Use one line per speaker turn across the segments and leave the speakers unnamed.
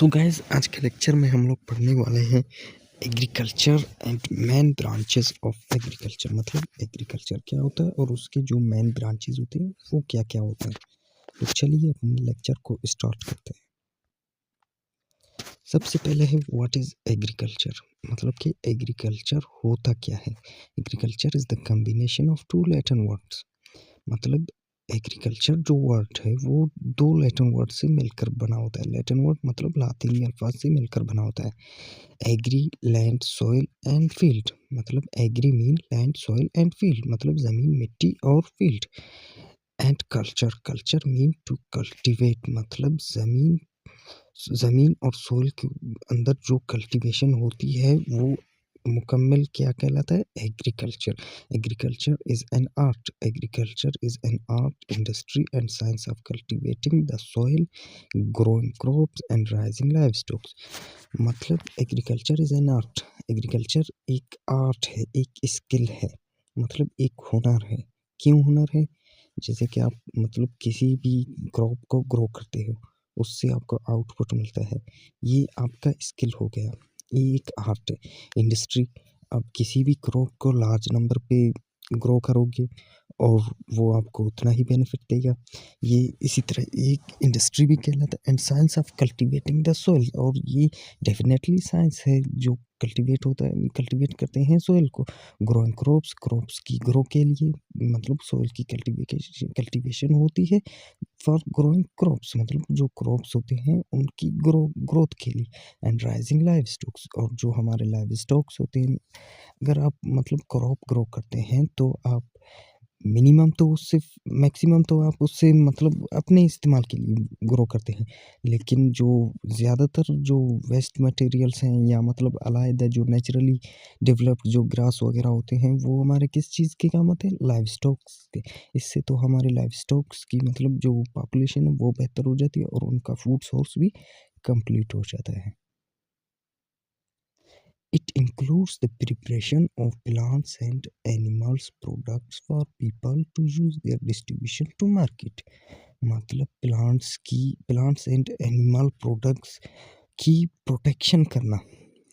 So guys आज के lecture में हम लोग पढ़ने वाले हैं agriculture and main branches of agriculture. मतलब एग्रीकल्चर क्या होता है और उसके जो मेन ब्रांचेस होते हैं वो क्या क्या होता है। तो चलिए अपने लेक्चर को स्टार्ट करते हैं। सबसे पहले है व्हाट इज एग्रीकल्चर। मतलब कि एग्रीकल्चर होता क्या है। Agriculture is the combination of two Latin words. मतलब एग्रीकल्चर जो वर्ड है वो दो लैटिन वर्ड से मिलकर बना होता है। लैटिन वर्ड मतलब लातीनी अल्फाज से मिलकर बना होता है। Agri land soil and field. मतलब agri mean land soil and field मतलब ज़मीन मिट्टी और field. And culture, culture mean to cultivate मतलब ज़मीन और सॉइल के अंदर जो कल्टीवेशन होती है वो मुकम्मल क्या कहलाता है, agriculture. Agriculture is an art. Agriculture is an art, industry and science of cultivating the soil, growing crops and raising livestocks. मतलब agriculture is an art. Agriculture एक आर्ट है, एक स्किल है, मतलब एक हुनर है। क्यों हुनर है? जैसे कि आप मतलब किसी भी क्रॉप को ग्रो करते हो, उससे आपको आउटपुट मिलता है, ये आपका स्किल हो गया, ये एक आर्ट है। इंडस्ट्री, आप किसी भी क्रॉप को लार्ज नंबर पे ग्रो करोगे और वो आपको उतना ही बेनिफिट देगा, ये इसी तरह एक इंडस्ट्री भी कहलाता है। And science of cultivating the soil, और ये डेफिनेटली साइंस है जो कल्टीवेट होता है, कल्टीवेट करते हैं सोइल को। ग्रोइंग क्रॉप्स, क्रॉप्स की ग्रो के लिए मतलब सोइल की कल्टीवेशन होती है फॉर ग्रोइंग क्रॉप्स मतलब जो क्रॉप्स होते हैं उनकी ग्रोथ के लिए। एंड राइजिंग लाइव स्टॉक्स, और जो हमारे लाइव स्टॉक्स होते हैं, अगर आप मतलब क्रॉप ग्रो करते हैं तो आप मिनिमम तो उससे मैक्सिमम तो आप उससे मतलब अपने इस्तेमाल के लिए ग्रो करते हैं। लेकिन जो ज़्यादातर जो वेस्ट मटेरियल्स हैं या मतलब अलग जो नेचुरली डेवलप्ड जो ग्रास वगैरह होते हैं वो हमारे किस चीज़ के काम आते हैं, लाइव स्टॉक्स के। इससे तो हमारे लाइव स्टॉक्स की मतलब जो पॉपुलेशन है वो बेहतर हो जाती है और उनका फूड सोर्स भी कंप्लीट हो जाता है। It includes the preparation of plants and animals products for people to use their distribution to market। मतलब प्लांट्स एंड एनिमल प्रोडक्ट्स की प्रोटेक्शन करना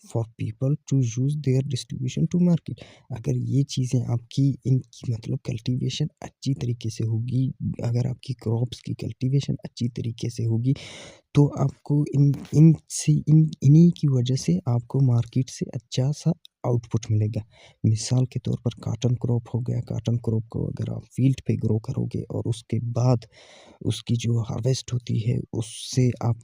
for people to use their distribution to market. अगर ये चीज़ें आपकी इनकी मतलब कल्टीवेशन अच्छी तरीके से होगी, अगर आपकी क्रॉप्स की कल्टीवेशन अच्छी तरीके से होगी तो आपको इन्हीं की वजह से आपको मार्केट से अच्छा सा आउटपुट मिलेगा। मिसाल के तौर पर कॉटन क्रॉप हो गया, कॉटन क्रॉप को अगर आप फील्ड पे ग्रो करोगे और उसके बाद उसकी जो हार्वेस्ट होती है उससे आप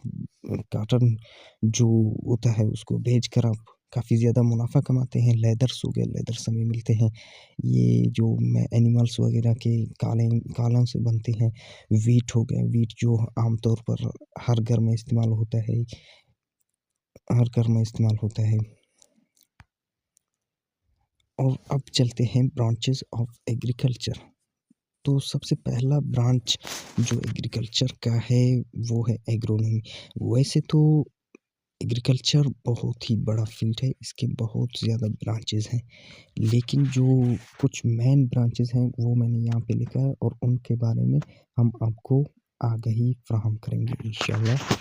कॉटन जो होता है उसको बेचकर आप काफ़ी ज़्यादा मुनाफा कमाते हैं। लेदर्स हो गए, लेदर्स हमें मिलते हैं। ये जो मैं एनिमल्स वगैरह के कालों से बनते हैं। वीट हो गया, वीट जो आमतौर पर हर घर में इस्तेमाल होता है, हर घर में इस्तेमाल होता है। और अब चलते हैं ब्रांचेस ऑफ एग्रीकल्चर। तो सबसे पहला ब्रांच जो एग्रीकल्चर का है वो है एग्रोनॉमी। वैसे तो एग्रीकल्चर बहुत ही बड़ा फील्ड है, इसके बहुत ज़्यादा ब्रांचेस हैं, लेकिन जो कुछ मेन ब्रांचेस हैं वो मैंने यहाँ पे लिखा है और उनके बारे में हम आपको आगाही फ्राहम करेंगे इंशाल्लाह।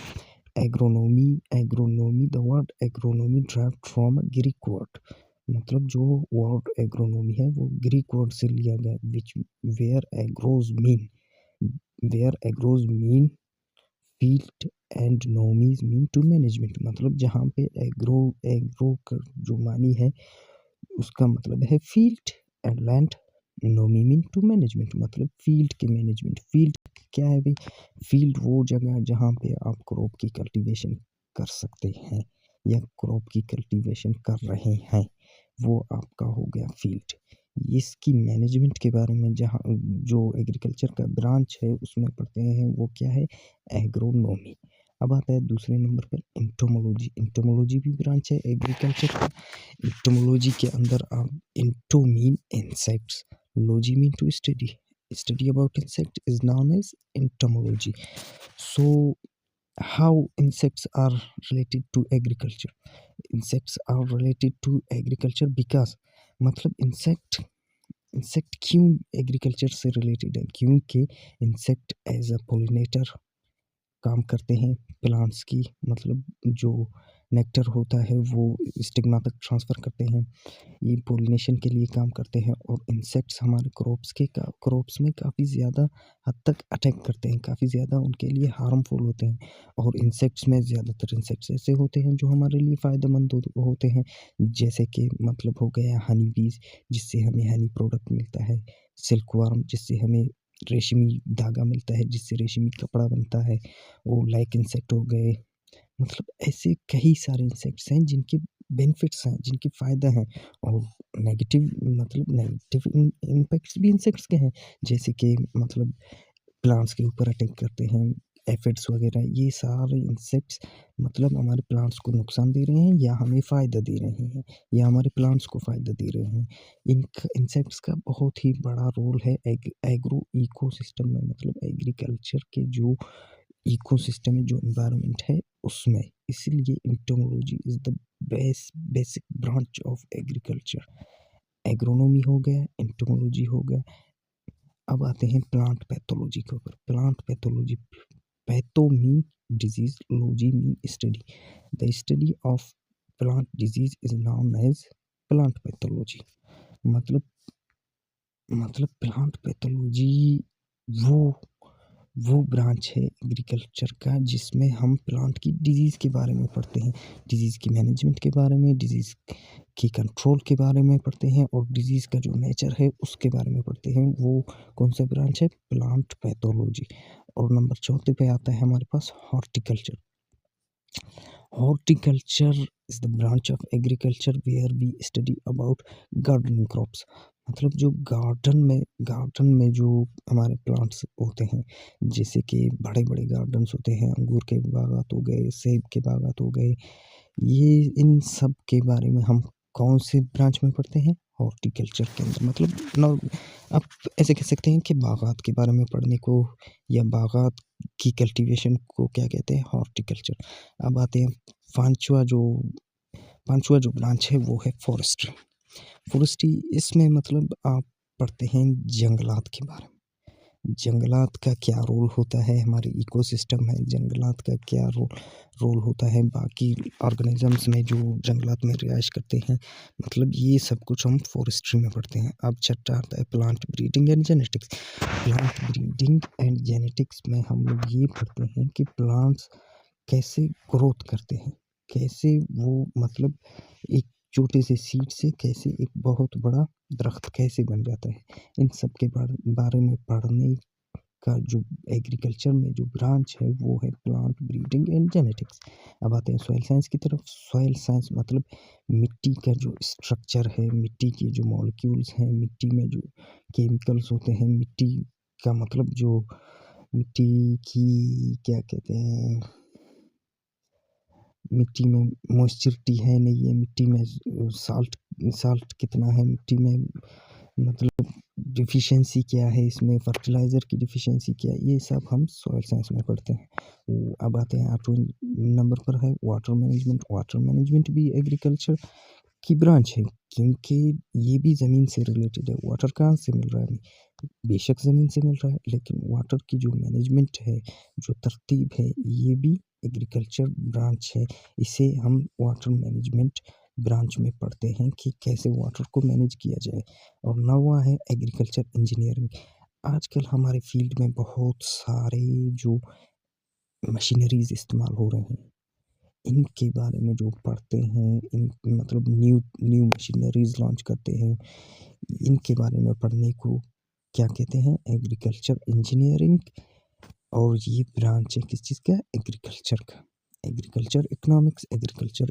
Agronomy, agronomy the word agronomy derived from Greek word. मतलब जो वर्ड एग्रोनॉमी है वो ग्रीक वर्ड से लिया गया, which where agros mean, where agros mean field and nomies mean to management. मतलब जहाँ पे एग्रो एग्रो जो मानी है उसका मतलब है field and land, nomi mean to management मतलब फील्ड के मैनेजमेंट। फील्ड क्या है भाई? फील्ड वो जगह जहाँ पे आप क्रॉप की कल्टीवेशन कर सकते हैं या क्रॉप की कल्टीवेशन कर रहे हैं, वो आपका हो गया फील्ड। इसकी मैनेजमेंट के बारे में जहाँ जो एग्रीकल्चर का ब्रांच है उसमें पढ़ते हैं वो क्या है, एग्रोनॉमी। अब आता है दूसरे नंबर पर इंटोमोलॉजी। इंटोमोलॉजी भी ब्रांच है एग्रीकल्चर का। इंटोमोलॉजी के अंदर आप ento mean insects, logy mean to study, study about insect is known as entomology. So how insects are related to agriculture? Insects are related to agriculture because मतलब insect क्यों agriculture से related है, क्योंकि insect as a pollinator काम करते हैं plants की, मतलब जो नेक्टर होता है वो स्टिग्मा तक ट्रांसफ़र करते हैं। ये पोलिनेशन के लिए काम करते हैं और इंसेक्ट्स हमारे क्रॉप्स में काफ़ी ज़्यादा हद तक अटैक करते हैं, काफ़ी ज़्यादा उनके लिए हार्मफुल होते हैं। और इंसेक्ट्स में ज़्यादातर इंसेक्ट्स ऐसे होते हैं जो हमारे लिए फ़ायदेमंद होते हैं, जैसे कि मतलब हो गया हनी बीज़, जिससे हमें हनी प्रोडक्ट मिलता है, सिल्कवर्म जिससे हमें रेशमी धागा मिलता है, जिससे रेशमी कपड़ा बनता है, वो लाइक इंसेक्ट हो गए। मतलब ऐसे कई सारे इंसेक्ट्स हैं जिनके बेनिफिट्स हैं, जिनके फ़ायदे हैं, और नेगेटिव मतलब नेगेटिव इम्पैक्ट्स भी इंसेक्ट्स के हैं, जैसे कि मतलब प्लांट्स के ऊपर अटैक करते हैं, एफिड्स वगैरह। ये सारे इंसेक्ट्स मतलब हमारे प्लांट्स को नुकसान दे रहे हैं या हमें फ़ायदा दे रहे हैं, या हमारे प्लांट्स को फ़ायदा दे रहे हैं। इन इंसेक्ट्स का बहुत ही बड़ा रोल है एग्रो इकोसिस्टम में, मतलब एग्रीकल्चर के जो इकोसिस्टम है, जो एनवायरनमेंट है उसमें। इसलिए entomology is the basic branch of agriculture. Agronomy हो गया, एंटोमोलॉजी हो गया। अब आते हैं प्लांट पैथोलॉजी के ऊपर। Plant pathology, patho mean disease, logy mean study. The study of plant disease is known as plant pathology. मतलब प्लांट पैथोलॉजी वो वो ब्रांच है एग्रीकल्चर का जिसमें हम प्लांट की डिजीज़ के बारे में पढ़ते हैं, डिजीज़ की मैनेजमेंट के बारे में, डिजीज़ की कंट्रोल के बारे में पढ़ते हैं, और डिजीज़ का जो नेचर है उसके बारे में पढ़ते हैं। वो कौन सा ब्रांच है? Plant pathology. और नंबर चौथे पे आता है हमारे पास horticulture. Horticulture is the branch of agriculture where we study about gardening crops. मतलब जो गार्डन में जो हमारे प्लांट्स होते हैं, जैसे कि बड़े बड़े गार्डन्स होते हैं, अंगूर के बागात हो गए, सेब के बागात हो गए, ये इन सब के बारे में हम कौन से ब्रांच में पढ़ते हैं? हॉर्टिकल्चर के अंदर। मतलब आप ऐसे कह सकते हैं कि बागात के बारे में पढ़ने को, या बागात की कल्टीवेशन को क्या कहते हैं? हॉर्टिकल्चर। अब आते हैं पांचवा जो पांचवा जो ब्रांच है वो है फॉरेस्ट्री। फॉरेस्ट्री इसमें मतलब आप पढ़ते हैं जंगलात के बारे में। जंगलात का क्या रोल होता है हमारे इकोसिस्टम में, जंगलात का क्या रोल होता है बाकी ऑर्गेनिजम्स में जो जंगलात में रिहाइश करते हैं। मतलब ये सब कुछ हम फॉरेस्ट्री में पढ़ते हैं। अब छठा आता है plant breeding and genetics. Plant breeding and genetics में हम लोग ये पढ़ते हैं कि प्लांट्स कैसे ग्रोथ करते हैं, कैसे वो मतलब एक छोटे से सीड से कैसे एक बहुत बड़ा दरख्त कैसे बन जाता है। इन सब के बारे में पढ़ने का जो एग्रीकल्चर में जो ब्रांच है वो है प्लांट ब्रीडिंग एंड जेनेटिक्स। अब आते हैं सॉइल साइंस की तरफ। सॉइल साइंस मतलब मिट्टी का जो स्ट्रक्चर है, मिट्टी के जो मॉलिक्यूल्स हैं, मिट्टी में जो केमिकल्स होते हैं, मिट्टी का मतलब जो मिट्टी की क्या कहते हैं, मिट्टी में मॉइस्चरिटी है नहीं है, मिट्टी में साल्ट साल्ट कितना है मिट्टी में, मतलब डिफिशियंसी क्या है इसमें, फर्टिलाइज़र की डिफिशियंसी क्या है, ये सब हम सॉइल साइंस में पढ़ते हैं। अब आते हैं 8वें नंबर पर है वाटर मैनेजमेंट। वाटर मैनेजमेंट भी एग्रीकल्चर की ब्रांच है, क्योंकि ये भी ज़मीन से रिलेटेड है। वाटर कहाँ से मिल रहा है हमें? बेशक ज़मीन से मिल रहा है, लेकिन वाटर की जो मैनेजमेंट है, जो तरतीब है, ये भी एग्रीकल्चर ब्रांच है। इसे हम वाटर मैनेजमेंट ब्रांच में पढ़ते हैं कि कैसे वाटर को मैनेज किया जाए। और 9वां है एग्रीकल्चर इंजीनियरिंग। आजकल हमारे फील्ड में बहुत सारे जो मशीनरीज़ इस्तेमाल हो रहे हैं, इनके बारे में जो पढ़ते हैं, इन मतलब न्यू न्यू मशीनरीज़ लॉन्च करते हैं, इनके बारे में पढ़ने को क्या कहते हैं? Agriculture engineering. और ये ब्रांच है किस चीज़ का? एग्रीकल्चर का। Agriculture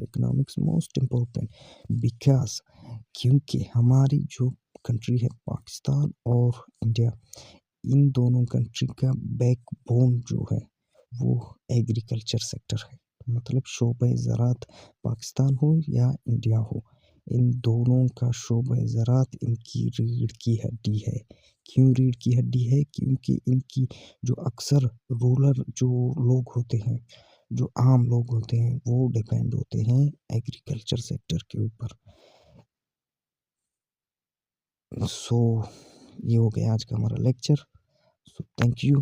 economics most important because क्योंकि हमारी जो कंट्री है पाकिस्तान और इंडिया, इन दोनों कंट्री का बैकबोन जो है वो एग्रीकल्चर सेक्टर है। मतलब शोबे ज़राअत पाकिस्तान हो या इंडिया हो, इन दोनों का शोबे ज़राअत इनकी रीढ़ की हड्डी है। क्यों रीढ़ की हड्डी है? क्योंकि इनकी जो अक्सर रूरल जो लोग होते हैं, जो आम लोग होते हैं, वो डिपेंड होते हैं एग्रीकल्चर सेक्टर के ऊपर। सो ये हो गया आज का हमारा लेक्चर। So thank you.